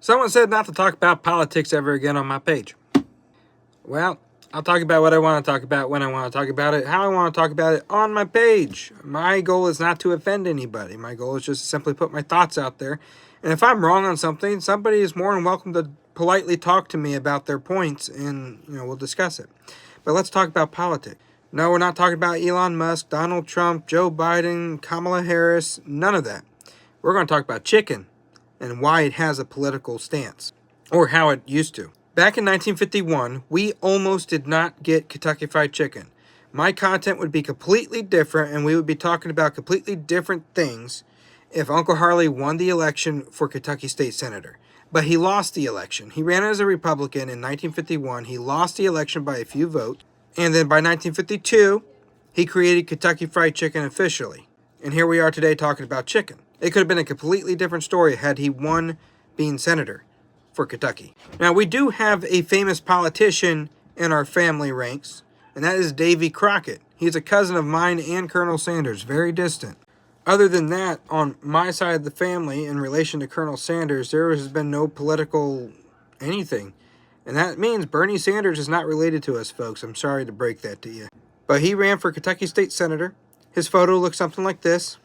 Someone said not to talk about politics ever again on my page. Well, I'll talk about what I want to talk about when I want to talk about it, how I want to talk about it on my page. My goal is not to offend anybody. My goal is just to simply put my thoughts out there. And if I'm wrong on something, somebody is more than welcome to politely talk to me about their points, and we'll discuss it. But let's talk about politics. No, we're not talking about Elon Musk, Donald Trump, Joe Biden, Kamala Harris, none of that. We're going to talk about chicken and why it has a political stance, or how it used to. Back in 1951, we almost did not get Kentucky Fried Chicken. My content would be completely different, and we would be talking about completely different things if Uncle Harley won the election for Kentucky State Senator. But he lost the election. He ran as a Republican in 1951. He lost the election by a few votes. And then by 1952, he created Kentucky Fried Chicken officially. And here we are today talking about chicken. It could have been a completely different story had he won being senator for Kentucky. Now, we do have a famous politician in our family ranks, and that is Davy Crockett. He's a cousin of mine and Colonel Sanders, very distant. Other than that, on my side of the family, in relation to Colonel Sanders, there has been no political anything. And that means Bernie Sanders is not related to us, folks. I'm sorry to break that to you. But he ran for Kentucky State Senator. His photo looks something like this.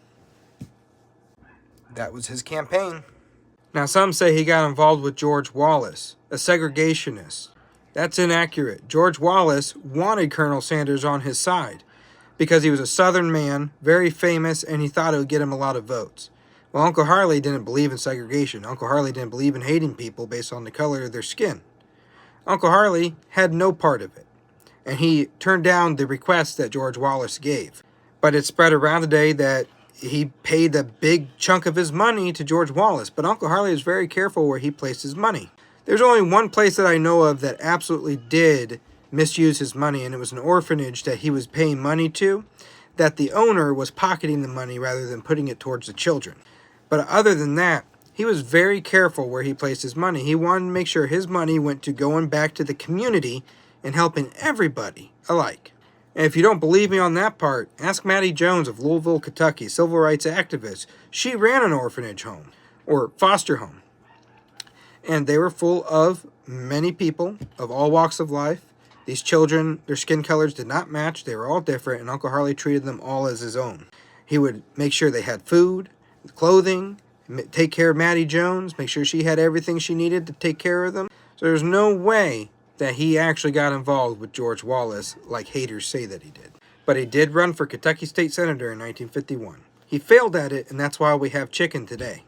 That was his campaign. Now, some say he got involved with George Wallace, a segregationist. That's inaccurate. George Wallace wanted Colonel Sanders on his side because he was a Southern man, very famous, and he thought it would get him a lot of votes. Well, Uncle Harley didn't believe in segregation. Uncle Harley didn't believe in hating people based on the color of their skin. Uncle Harley had no part of it, and he turned down the request that George Wallace gave. But it spread around today that he paid a big chunk of his money to George Wallace, but Uncle Harley was very careful where he placed his money. There's only one place that I know of that absolutely did misuse his money, and it was an orphanage that he was paying money to, that the owner was pocketing the money rather than putting it towards the children. But other than that, he was very careful where he placed his money. He wanted to make sure his money went to going back to the community and helping everybody alike. And if you don't believe me on that part, ask Maddie Jones of Louisville, Kentucky, civil rights activist. She ran an orphanage home, or foster home. And they were full of many people of all walks of life. These children, their skin colors did not match. They were all different, and Uncle Harley treated them all as his own. He would make sure they had food, clothing, take care of Maddie Jones, make sure she had everything she needed to take care of them. So there's no way that he actually got involved with George Wallace like haters say that he did. But he did run for Kentucky State Senator in 1951. He failed at it, and that's why we have chicken today.